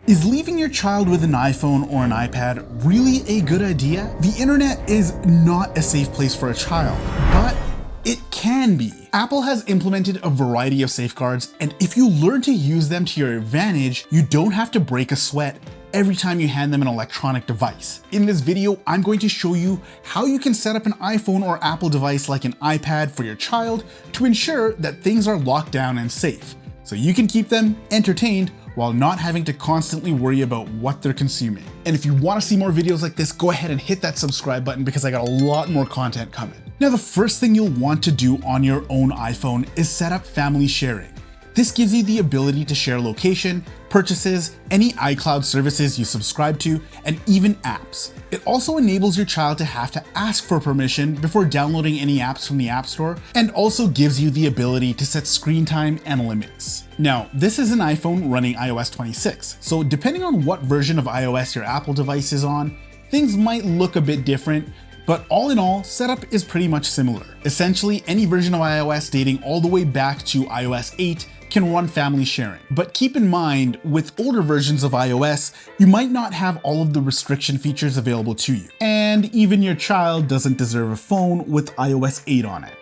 Is leaving your child with an iPhone or an iPad really a good idea? The internet is not a safe place for a child, but it can be. Apple has implemented a variety of safeguards, and if you learn to use them to your advantage, you don't have to break a sweat every time you hand them an electronic device. In this video, I'm going to show you how you can set up an iPhone or Apple device like an iPad for your child to ensure that things are locked down and safe, so you can keep them entertained while not having to constantly worry about what they're consuming. And if you want to see more videos like this, go ahead and hit that subscribe button because I got a lot more content coming. Now, the first thing you'll want to do on your own iPhone is set up family sharing. This gives you the ability to share location, purchases, any iCloud services you subscribe to, and even apps. It also enables your child to have to ask for permission before downloading any apps from the App Store, and also gives you the ability to set screen time and limits. Now, this is an iPhone running iOS 26, so depending on what version of iOS your Apple device is on, things might look a bit different, but all in all, setup is pretty much similar. Essentially, any version of iOS dating all the way back to iOS 8 can run family sharing. But keep in mind, with older versions of iOS, you might not have all of the restriction features available to you. And even your child doesn't deserve a phone with iOS 8 on it.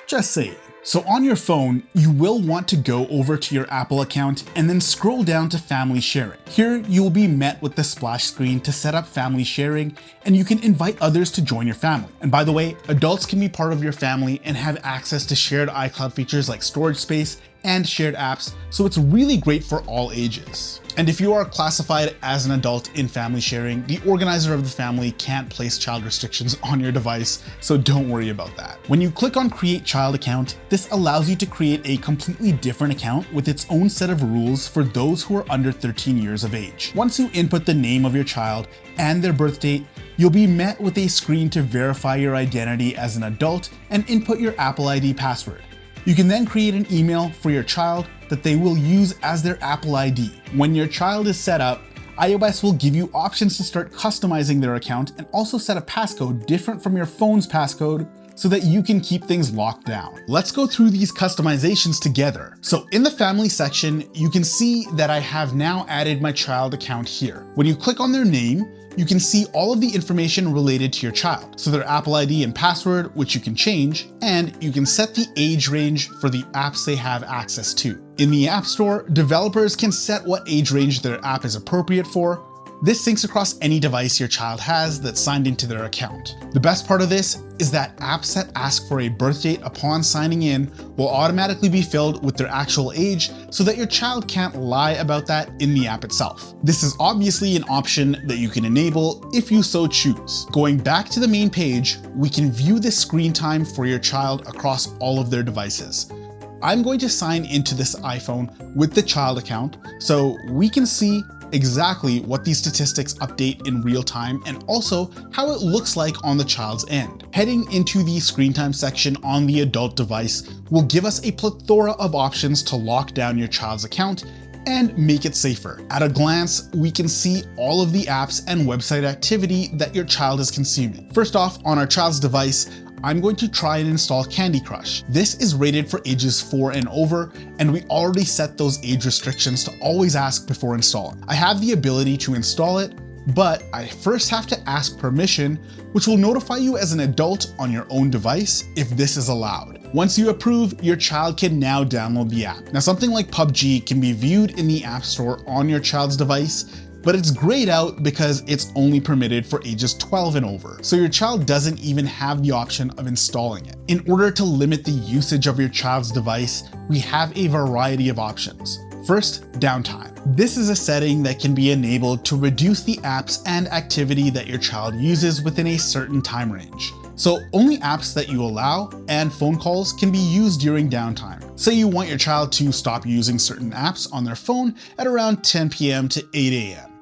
Just saying. So on your phone, you will want to go over to your Apple account and then scroll down to family sharing. Here, you'll be met with the splash screen to set up family sharing, and you can invite others to join your family. And by the way, adults can be part of your family and have access to shared iCloud features like storage space and shared apps, so it's really great for all ages. And if you are classified as an adult in family sharing, the organizer of the family can't place child restrictions on your device, so don't worry about that. When you click on Create Child Account, this allows you to create a completely different account with its own set of rules for those who are under 13 years of age. Once you input the name of your child and their birth date, you'll be met with a screen to verify your identity as an adult and input your Apple ID password. You can then create an email for your child that they will use as their Apple ID. When your child is set up, iOS will give you options to start customizing their account and also set a passcode different from your phone's passcode so that you can keep things locked down. Let's go through these customizations together. So in the family section, you can see that I have now added my child account here. When you click on their name, you can see all of the information related to your child. So their Apple ID and password, which you can change, and you can set the age range for the apps they have access to. In the App Store, developers can set what age range their app is appropriate for. This syncs across any device your child has that's signed into their account. The best part of this is that apps that ask for a birth date upon signing in will automatically be filled with their actual age so that your child can't lie about that in the app itself. This is obviously an option that you can enable if you so choose. Going back to the main page, we can view the screen time for your child across all of their devices. I'm going to sign into this iPhone with the child account so we can see exactly what these statistics update in real time and also how it looks like on the child's end. Heading into the screen time section on the adult device will give us a plethora of options to lock down your child's account and make it safer. At a glance, we can see all of the apps and website activity that your child is consuming. First off, on our child's device, I'm going to try and install Candy Crush. This is rated for ages 4 and over, and we already set those age restrictions to always ask before installing. I have the ability to install it, but I first have to ask permission, which will notify you as an adult on your own device if this is allowed. Once you approve, your child can now download the app. Now, something like PUBG can be viewed in the App Store on your child's device, but it's grayed out because it's only permitted for ages 12 and over, so your child doesn't even have the option of installing it. In order to limit the usage of your child's device, we have a variety of options. First, downtime. This is a setting that can be enabled to reduce the apps and activity that your child uses within a certain time range. So only apps that you allow and phone calls can be used during downtime. Say you want your child to stop using certain apps on their phone at around 10 p.m. to 8 a.m.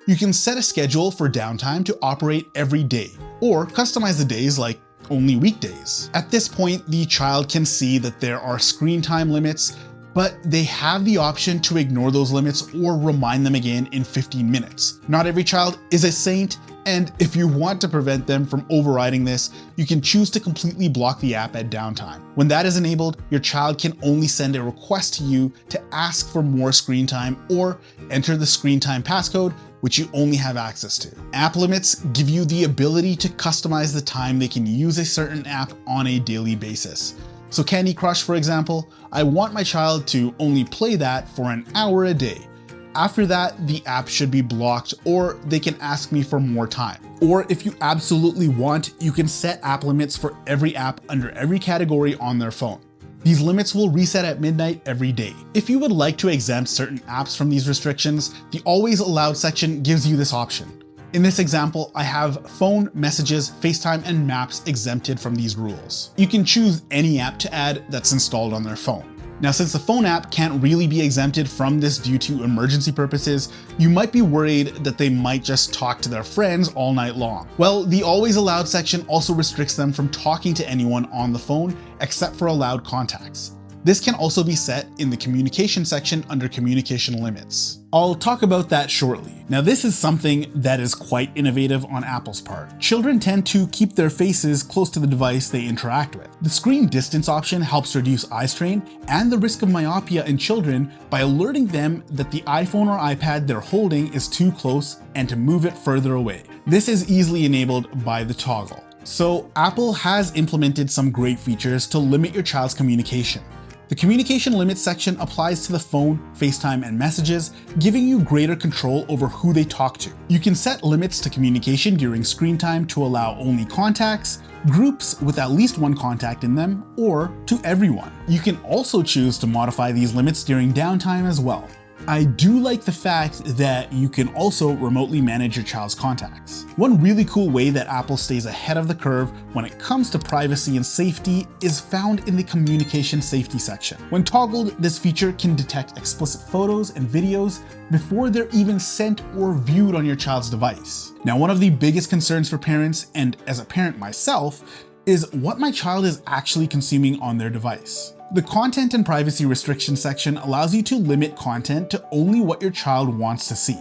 You can set a schedule for downtime to operate every day, or customize the days like only weekdays. At this point, the child can see that there are screen time limits, but they have the option to ignore those limits or remind them again in 15 minutes. Not every child is a saint, And if you want to prevent them from overriding this, you can choose to completely block the app at downtime. When that is enabled, your child can only send a request to you to ask for more screen time or enter the screen time passcode, which you only have access to. App limits give you the ability to customize the time they can use a certain app on a daily basis. So Candy Crush, for example, I want my child to only play that for an hour a day. After that, the app should be blocked or they can ask me for more time. Or if you absolutely want, you can set app limits for every app under every category on their phone. These limits will reset at midnight every day. If you would like to exempt certain apps from these restrictions, the Always Allowed section gives you this option. In this example, I have phone, messages, FaceTime, and maps exempted from these rules. You can choose any app to add that's installed on their phone. Now, since the phone app can't really be exempted from this due to emergency purposes, you might be worried that they might just talk to their friends all night long. Well, the Always Allowed section also restricts them from talking to anyone on the phone except for allowed contacts. This can also be set in the communication section under communication limits. I'll talk about that shortly. Now, this is something that is quite innovative on Apple's part. Children tend to keep their faces close to the device they interact with. The screen distance option helps reduce eye strain and the risk of myopia in children by alerting them that the iPhone or iPad they're holding is too close and to move it further away. This is easily enabled by the toggle. So Apple has implemented some great features to limit your child's communication. The communication limits section applies to the phone, FaceTime, and messages, giving you greater control over who they talk to. You can set limits to communication during screen time to allow only contacts, groups with at least one contact in them, or to everyone. You can also choose to modify these limits during downtime as well. I do like the fact that you can also remotely manage your child's contacts. One really cool way that Apple stays ahead of the curve when it comes to privacy and safety is found in the communication safety section. When toggled, this feature can detect explicit photos and videos before they're even sent or viewed on your child's device. Now, one of the biggest concerns for parents, and as a parent myself, is what my child is actually consuming on their device. The content and privacy restriction section allows you to limit content to only what your child wants to see.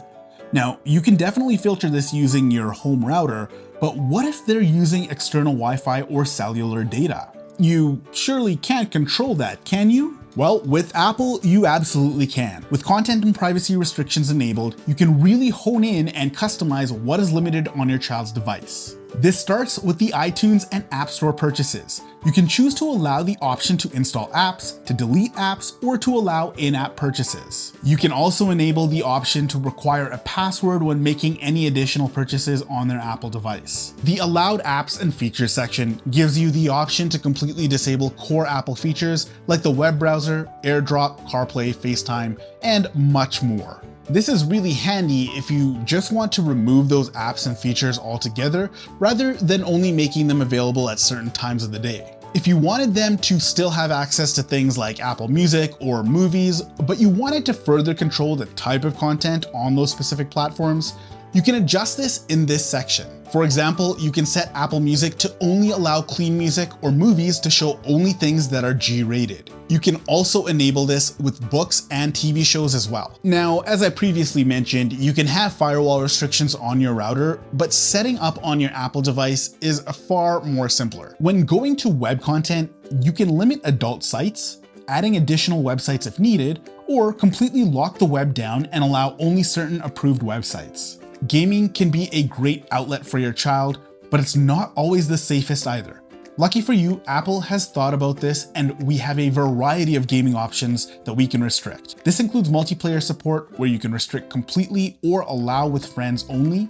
Now, you can definitely filter this using your home router, but what if they're using external Wi-Fi or cellular data? You surely can't control that, can you? Well, with Apple, you absolutely can. With content and privacy restrictions enabled, you can really hone in and customize what is limited on your child's device. This starts with the iTunes and App Store purchases. You can choose to allow the option to install apps, to delete apps, or to allow in-app purchases. You can also enable the option to require a password when making any additional purchases on their Apple device. The Allowed Apps and Features section gives you the option to completely disable core Apple features like the web browser, AirDrop, CarPlay, FaceTime, and much more. This is really handy if you just want to remove those apps and features altogether, rather than only making them available at certain times of the day. If you wanted them to still have access to things like Apple Music or movies, but you wanted to further control the type of content on those specific platforms, you can adjust this in this section. For example, you can set Apple Music to only allow clean music or movies to show only things that are G-rated. You can also enable this with books and TV shows as well. Now, as I previously mentioned, you can have firewall restrictions on your router, but setting up on your Apple device is far more simpler. When going to web content, you can limit adult sites, adding additional websites if needed, or completely lock the web down and allow only certain approved websites. Gaming can be a great outlet for your child, but it's not always the safest either. Lucky for you, Apple has thought about this, and we have a variety of gaming options that we can restrict. This includes multiplayer support, where you can restrict completely or allow with friends only.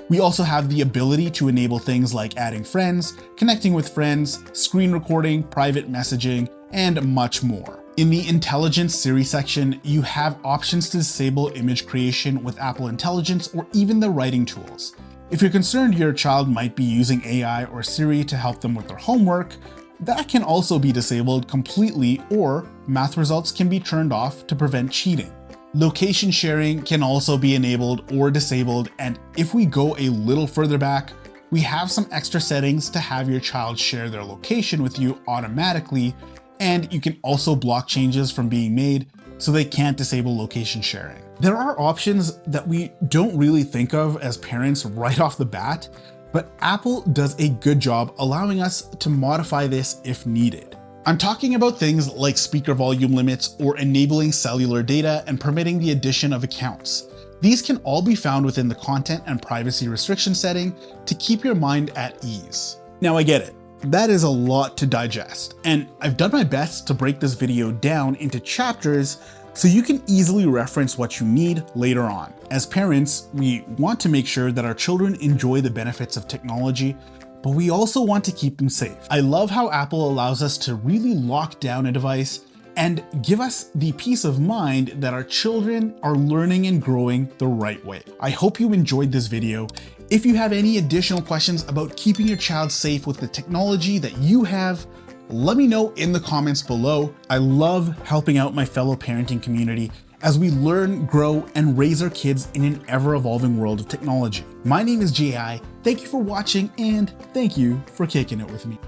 We also have the ability to enable things like adding friends, connecting with friends, screen recording, private messaging, and much more. In the Intelligence Siri section, you have options to disable image creation with Apple Intelligence or even the writing tools. If you're concerned your child might be using AI or Siri to help them with their homework, that can also be disabled completely, or math results can be turned off to prevent cheating. Location sharing can also be enabled or disabled, and if we go a little further back, we have some extra settings to have your child share their location with you automatically, and you can also block changes from being made so they can't disable location sharing. There are options that we don't really think of as parents right off the bat, but Apple does a good job allowing us to modify this if needed. I'm talking about things like speaker volume limits or enabling cellular data and permitting the addition of accounts. These can all be found within the content and privacy restriction setting to keep your mind at ease. Now I get it, that is a lot to digest, and I've done my best to break this video down into chapters so you can easily reference what you need later on. As parents, we want to make sure that our children enjoy the benefits of technology, but we also want to keep them safe. I love how Apple allows us to really lock down a device and give us the peace of mind that our children are learning and growing the right way. I hope you enjoyed this video. If you have any additional questions about keeping your child safe with the technology that you have, let me know in the comments below. I love helping out my fellow parenting community as we learn, grow, and raise our kids in an ever-evolving world of technology. My name is J.I. Thank you for watching, and thank you for kicking it with me.